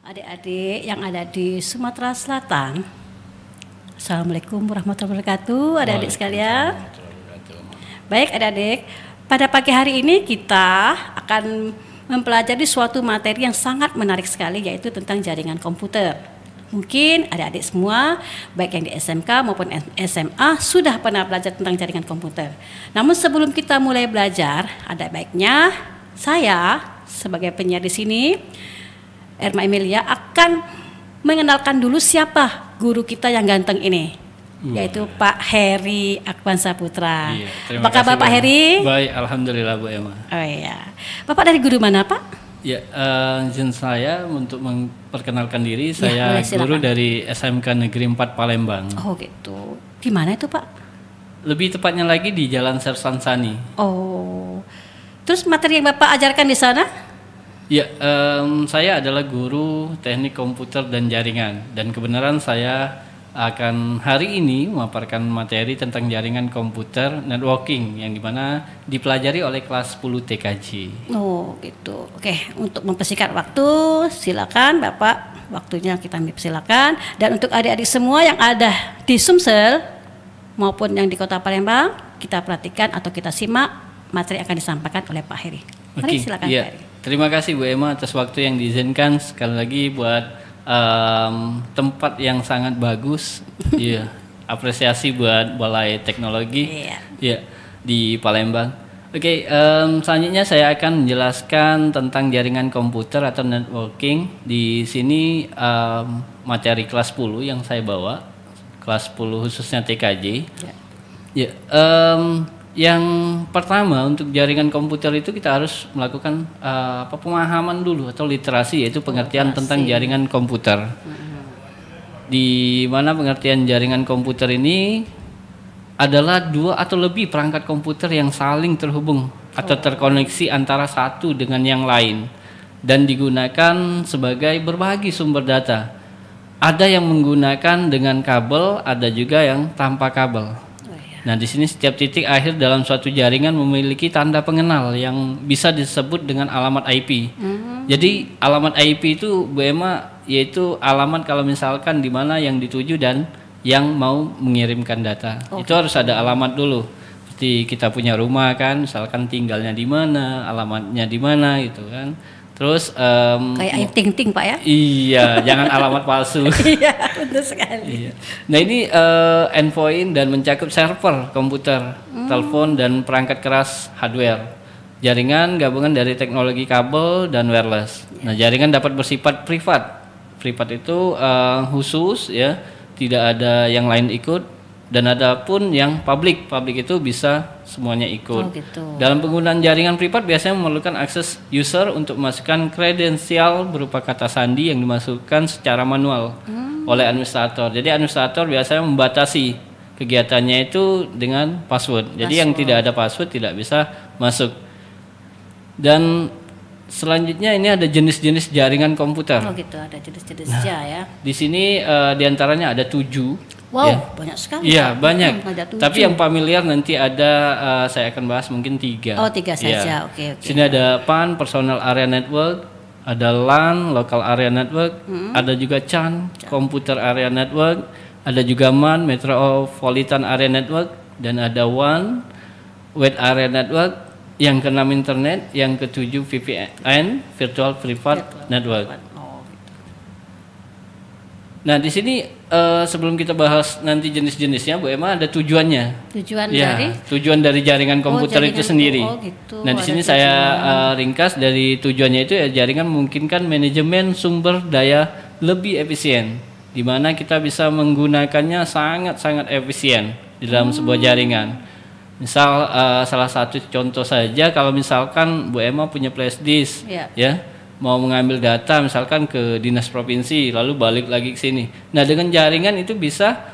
adik-adik yang ada di Sumatera Selatan. Assalamualaikum warahmatullahi wabarakatuh, adik-adik sekalian. Baik adik-adik, pada pagi hari ini kita akan mempelajari suatu materi yang sangat menarik sekali, yaitu tentang jaringan komputer. Mungkin adik-adik semua, baik yang di SMK maupun SMA, sudah pernah belajar tentang jaringan komputer. Namun sebelum kita mulai belajar, ada baiknya saya sebagai penyiar di sini, Erma Emilia, akan mengenalkan dulu siapa guru kita yang ganteng ini, yaitu Pak Heri Akban Saputra. Iya, apa kabar Pak Heri? Baik, alhamdulillah Bu Emma. Oh iya, Bapak dari guru mana Pak? Ya, izin saya untuk memperkenalkan diri. Ya, Saya boleh, silakan. guru dari SMK Negeri 4 Palembang. Oh gitu, di mana itu Pak? Lebih tepatnya lagi di Jalan Sersan Sani. Oh, terus materi yang Bapak ajarkan di sana? Ya, saya adalah guru teknik komputer dan jaringan, dan kebenaran saya akan hari ini memaparkan materi tentang jaringan komputer networking yang dimana dipelajari oleh kelas 10 TKJ. Oh gitu. Oke, untuk mempersingkat waktu, silakan Bapak, waktunya kita silakan. Dan untuk adik-adik semua yang ada di Sumsel maupun yang di Kota Palembang, kita perhatikan atau kita simak materi yang akan disampaikan oleh Pak Heri. Mari silakan ya. Pak Heri. Terima kasih Bu Emma atas waktu yang diizinkan, sekali lagi buat tempat yang sangat bagus. Iya, apresiasi buat Balai Teknologi ya di Palembang. Oke, selanjutnya saya akan menjelaskan tentang jaringan komputer atau networking. Di sini materi kelas 10 yang saya bawa, kelas 10 khususnya TKJ. Ya, yang pertama untuk jaringan komputer itu kita harus melakukan pemahaman dulu atau literasi, yaitu pengertian tentang jaringan komputer. Di mana pengertian jaringan komputer ini adalah dua atau lebih perangkat komputer yang saling terhubung atau terkoneksi antara satu dengan yang lain dan digunakan sebagai berbagi sumber data. Ada yang menggunakan dengan kabel, ada juga yang tanpa kabel. Nah, di sini setiap titik akhir dalam suatu jaringan memiliki tanda pengenal yang bisa disebut dengan alamat IP. Jadi alamat IP itu Bu Emma, yaitu alamat kalau misalkan di mana yang dituju dan yang mau mengirimkan data. Itu harus ada alamat dulu. Seperti kita punya rumah kan, misalkan tinggalnya di mana, alamatnya di mana gitu kan. Terus kayak air ting-ting Pak ya? Iya, jangan alamat palsu. Iya, betul sekali. Iya. Nah ini endpoint dan mencakup server komputer, telepon dan perangkat keras hardware. Jaringan gabungan dari teknologi kabel dan wireless. Nah jaringan dapat bersifat privat. Privat itu khusus ya, tidak ada yang lain ikut. Dan ada pun yang publik. Publik itu bisa semuanya ikut. Gitu. Dalam penggunaan jaringan privat biasanya memerlukan akses user untuk memasukkan kredensial berupa kata sandi yang dimasukkan secara manual oleh administrator. Jadi administrator biasanya membatasi kegiatannya itu dengan password. Jadi yang tidak ada password tidak bisa masuk. Dan selanjutnya ini ada jenis-jenis jaringan komputer. Oh gitu, ada jenis-jenisnya ya. Di sini diantaranya ada 7. Wow, ya. banyak sekali. Iya, banyak. Ada 7. Tapi yang familiar nanti ada saya akan bahas mungkin 3. Oh, 3 saja. Ya. Oke. Sini ada PAN, Personal Area Network, ada LAN, Local Area Network, ada juga CAN, Computer Area Network, ada juga MAN, Metropolitan Area Network, dan ada WAN, Wide Area Network, yang ke-6 Internet, yang ke-7 VPN, Virtual Private Network. Nah, di sini sebelum kita bahas nanti jenis-jenisnya, Bu Emma, ada tujuannya. Tujuan dari jaringan komputer itu sendiri. Gitu. Nah, di sini saya ringkas dari tujuannya itu ya, jaringan memungkinkan manajemen sumber daya lebih efisien, di mana kita bisa menggunakannya sangat-sangat efisien di dalam sebuah jaringan. Misal salah satu contoh saja, kalau misalkan Bu Emma punya flash disk, ya. Mau mengambil data misalkan ke dinas provinsi lalu balik lagi ke sini. Nah, dengan jaringan itu bisa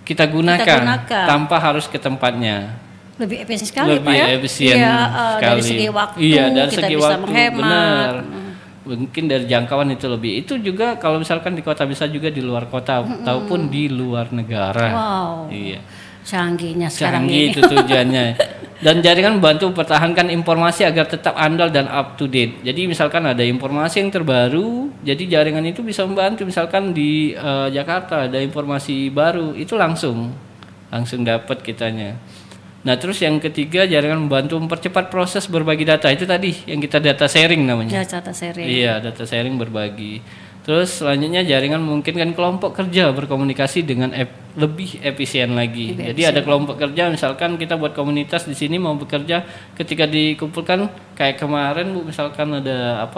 kita gunakan tanpa harus ke tempatnya. Lebih efisien sekali Lebih Pak ya? efisien sekali. Dari segi waktu dari kita segi bisa waktu, menghemat. Benar. Mungkin dari jangkauan itu lebih. Itu juga kalau misalkan di kota, bisa juga di luar kota ataupun di luar negara. Wow. Iya. Canggihnya sekarang Canggih ini. itu tujuannya. Dan jaringan membantu mempertahankan informasi agar tetap andal dan up to date. Jadi misalkan ada informasi yang terbaru, jadi jaringan itu bisa membantu. Misalkan di Jakarta ada informasi baru, itu langsung dapat kitanya. Nah, terus yang ketiga, jaringan membantu mempercepat proses berbagi data. Itu tadi yang kita data sharing namanya. Data sharing. Iya, data sharing berbagi. Terus selanjutnya jaringan memungkinkan kelompok kerja berkomunikasi dengan lebih efisien lagi. Jadi ada kelompok kerja, misalkan kita buat komunitas di sini mau bekerja, ketika dikumpulkan kayak kemarin Bu, misalkan ada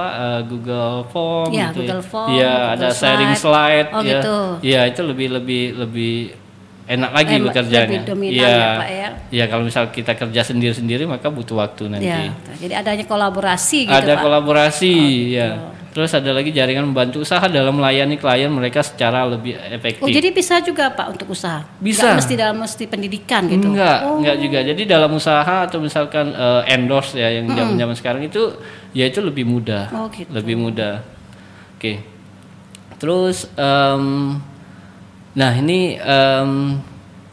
Google Form ya, gitu. Google Form, ya, ada sharing slide ya. Gitu. Ya, itu lebih enak lagi bekerjanya. Ya, Pak ya. Ya, kalau misal kita kerja sendiri-sendiri maka butuh waktu nanti. Ya, jadi adanya kolaborasi gitu, ada Pak. Kolaborasi, ya. Terus ada lagi jaringan membantu usaha dalam melayani klien mereka secara lebih efektif. Oh, jadi bisa juga Pak untuk usaha? Bisa. Nggak mesti pendidikan gitu? Enggak juga. Jadi dalam usaha atau misalkan endorse ya yang zaman-zaman sekarang itu ya itu lebih mudah. Oh, gitu. Lebih mudah. Oke. Terus nah ini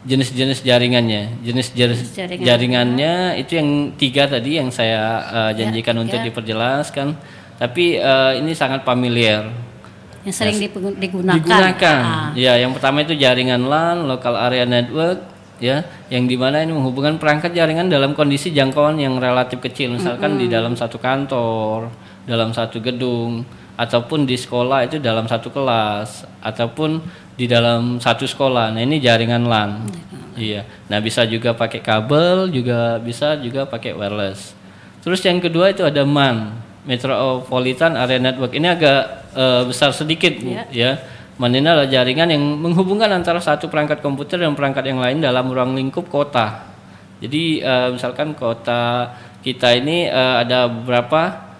jenis-jenis jaringannya. Jenis-jenis jaringannya itu yang 3 tadi yang saya janjikan untuk diperjelaskan. Tapi ini sangat familiar. Yang sering digunakan. Ya, yang pertama itu jaringan LAN, local area network, ya, yang dimana ini menghubungkan perangkat jaringan dalam kondisi jangkauan yang relatif kecil, misalkan di dalam satu kantor, dalam satu gedung, ataupun di sekolah itu dalam satu kelas, ataupun di dalam satu sekolah. Nah, ini jaringan LAN. Iya. Nah, bisa juga pakai kabel, bisa juga pakai wireless. Terus yang kedua itu ada MAN. Metropolitan Area Network. Ini agak besar sedikit, Bu, ya. MAN ini adalah jaringan yang menghubungkan antara satu perangkat komputer dan perangkat yang lain dalam ruang lingkup kota. Jadi misalkan kota kita ini ada beberapa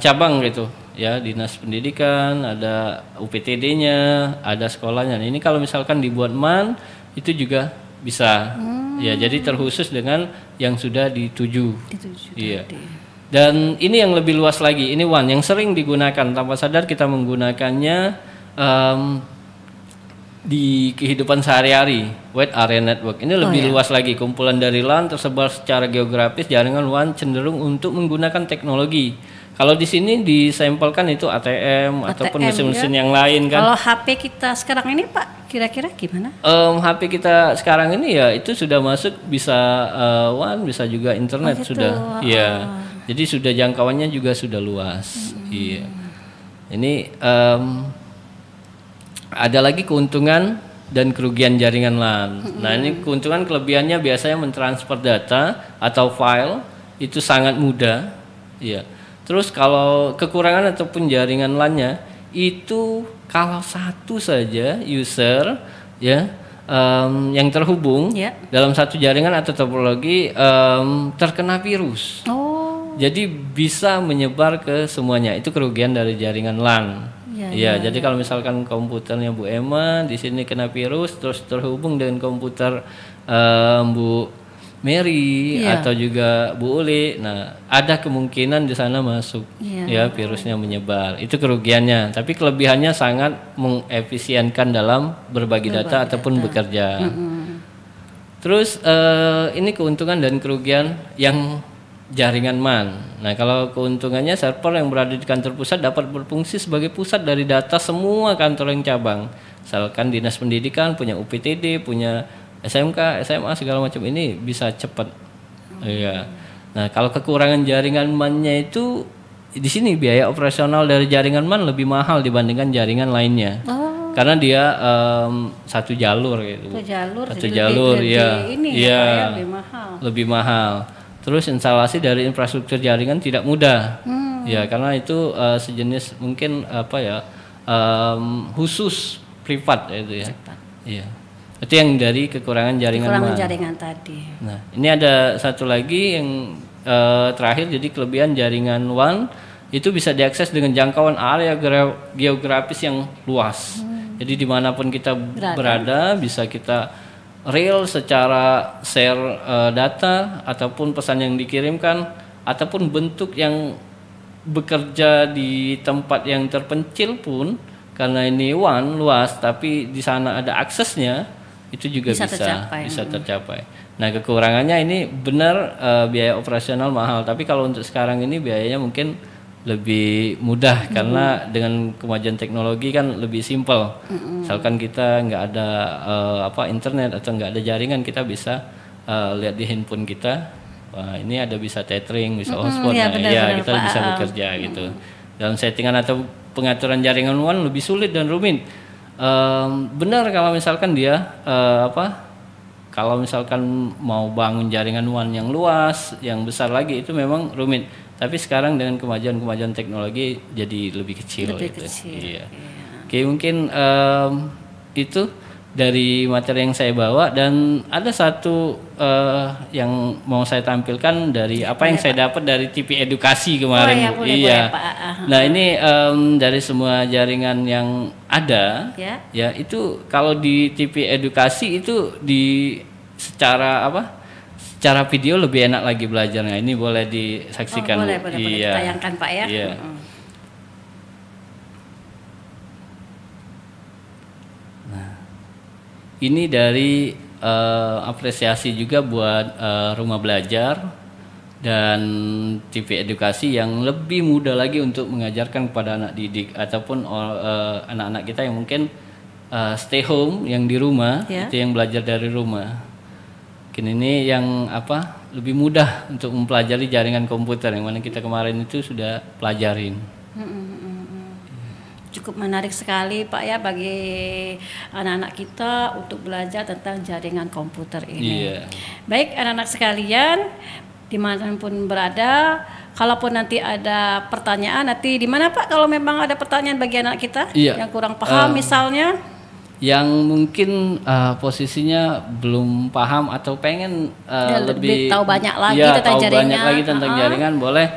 cabang gitu, ya, dinas pendidikan, ada UPTD-nya, ada sekolahnya. Nah, ini kalau misalkan dibuat MAN itu juga bisa. Ya, jadi terkhusus dengan yang sudah dituju. Iya. Dan ini yang lebih luas lagi, ini WAN yang sering digunakan tanpa sadar kita menggunakannya di kehidupan sehari-hari. Wide Area Network ini lebih luas lagi, kumpulan dari LAN tersebar secara geografis. Jaringan WAN cenderung untuk menggunakan teknologi. Kalau di sini disampelkan itu ATM ataupun mesin-mesin yang lain kan. Kalau HP kita sekarang ini Pak, kira-kira gimana? HP kita sekarang ini ya itu sudah masuk bisa WAN, bisa juga internet sudah. Iya. Jadi sudah jangkauannya juga sudah luas. Iya. Ini ada lagi keuntungan dan kerugian jaringan LAN. Nah, ini keuntungan kelebihannya biasanya mentransfer data atau file itu sangat mudah. Iya. Terus kalau kekurangan ataupun jaringan LAN-nya itu kalau satu saja user ya yang terhubung dalam satu jaringan atau topologi terkena virus. Jadi bisa menyebar ke semuanya. Itu kerugian dari jaringan LAN. Iya, jadi kalau misalkan komputernya Bu Emma di sini kena virus terus terhubung dengan komputer Bu Mary atau juga Bu Uli, nah ada kemungkinan di sana masuk ya virusnya menyebar. Itu kerugiannya. Tapi kelebihannya sangat mengefisienkan dalam berbagi data ataupun bekerja. Terus ini keuntungan dan kerugian yang jaringan MAN. Nah, kalau keuntungannya server yang berada di kantor pusat dapat berfungsi sebagai pusat dari data semua kantor yang cabang. Misalkan dinas pendidikan punya UPTD, punya SMK, SMA segala macam, ini bisa cepat. Iya. Nah, kalau kekurangan jaringan MAN-nya itu di sini biaya operasional dari jaringan MAN lebih mahal dibandingkan jaringan lainnya. Karena dia satu jalur gitu. Satu jalur ya. Iya. Lebih mahal. Terus instalasi dari infrastruktur jaringan tidak mudah, ya karena itu sejenis mungkin khusus privat itu ya. Iya. Itu yang dari kekurangan jaringan jaringan tadi. Nah, ini ada satu lagi yang terakhir, jadi kelebihan jaringan WAN itu bisa diakses dengan jangkauan area geografis yang luas. Jadi dimanapun kita berada bisa kita real secara share data ataupun pesan yang dikirimkan ataupun bentuk yang bekerja di tempat yang terpencil pun, karena ini WAN luas tapi di sana ada aksesnya, itu juga bisa tercapai. Nah, kekurangannya ini benar biaya operasional mahal, tapi kalau untuk sekarang ini biayanya mungkin lebih mudah karena dengan kemajuan teknologi kan lebih simpel. Misalkan kita nggak ada internet atau nggak ada jaringan, kita bisa lihat di handphone kita. Wah, ini ada bisa tethering, bisa hotspot. Ya, benar, kita bisa bekerja gitu. Dalam settingan atau pengaturan jaringan WAN lebih sulit dan rumit. Benar kalau misalkan dia kalau misalkan mau bangun jaringan WAN yang luas, yang besar lagi itu memang rumit. Tapi sekarang dengan kemajuan teknologi jadi lebih kecil. Iya. Oke, mungkin itu dari materi yang saya bawa, dan ada satu yang mau saya tampilkan dari apa yang saya dapat dari TV Edukasi kemarin. Boleh, Pak. Nah, ini dari semua jaringan yang ada, ya itu kalau di TV Edukasi itu secara video lebih enak lagi belajarnya. Ini boleh disaksikan. Boleh ditayangkan, Pak ya. Iya. Nah, ini dari apresiasi juga buat rumah belajar dan TV Edukasi yang lebih mudah lagi untuk mengajarkan kepada anak didik ataupun anak-anak kita yang mungkin stay home, yang di rumah, itu yang belajar dari rumah. Ini yang lebih mudah untuk mempelajari jaringan komputer yang mana kita kemarin itu sudah pelajarin. Cukup menarik sekali, Pak ya, bagi anak-anak kita untuk belajar tentang jaringan komputer ini. Baik anak-anak sekalian, dimanapun berada, kalaupun nanti ada pertanyaan, nanti di mana Pak kalau memang ada pertanyaan bagi anak kita yang kurang paham misalnya? Yang mungkin posisinya belum paham atau pengen lebih tahu banyak lagi tentang jaringan, banyak lagi tentang jaringan, boleh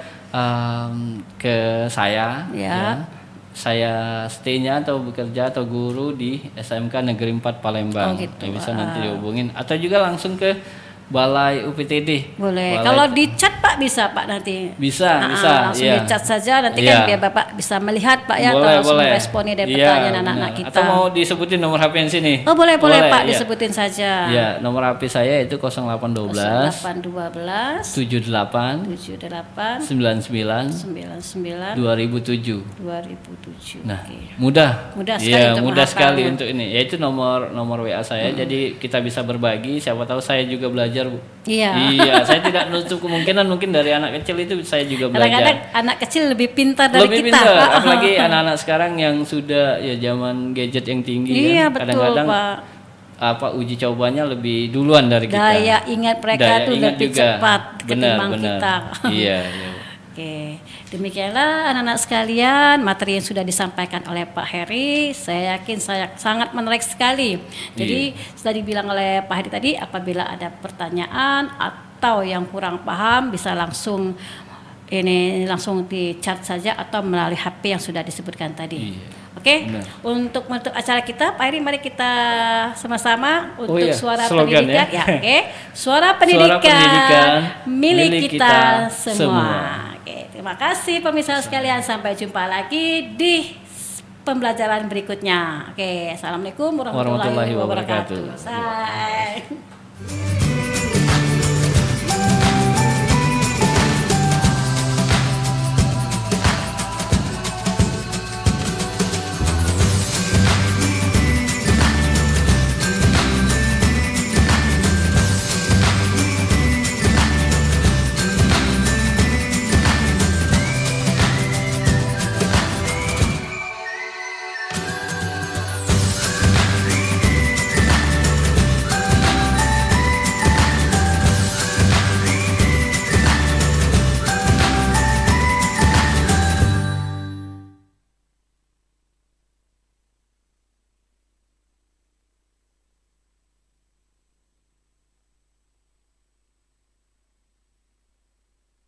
ke saya. Saya stay-nya atau bekerja atau guru di SMK Negeri 4 Palembang. Bisa nanti dihubungin atau juga langsung ke Balai UPTD. Boleh. Kalau di chat Pak bisa Pak nanti. Bisa. Langsung di chat saja nanti kan biar Bapak bisa melihat Pak ya, atau meresponi dari pertanyaan anak-anak kita. Atau mau disebutin nomor HP yang sini? Oh boleh Pak, disebutin saja. Ya, nomor HP saya itu 0812 78 99 2007. Nah, mudah sekali untuk ini. Yaitu nomor WA saya. Jadi kita bisa berbagi. Siapa tahu saya juga belajar, Bu. Iya, saya tidak menutup kemungkinan mungkin dari anak kecil itu saya juga belajar. Kadang-kadang anak kecil lebih pintar dari kita. Lebih pintar, apalagi anak-anak sekarang yang sudah zaman gadget yang tinggi. Kadang-kadang uji cobanya lebih duluan dari kita. Daya ingat mereka tuh lebih cepat ketimbang kita. Iya. Oke, demikianlah anak-anak sekalian materi yang sudah disampaikan oleh Pak Heri. Saya yakin sangat menarik sekali. Jadi sudah dibilang oleh Pak Heri tadi, apabila ada pertanyaan atau yang kurang paham bisa langsung di chat saja atau melalui HP yang sudah disebutkan tadi. Oke, untuk acara kita, Pak Heri, mari kita sama-sama untuk suara pendidikan. Suara pendidikan milik kita semua. Oke, terima kasih pemirsa sekalian. Sampai jumpa lagi di pembelajaran berikutnya. Oke, assalamualaikum warahmatullahi wabarakatuh.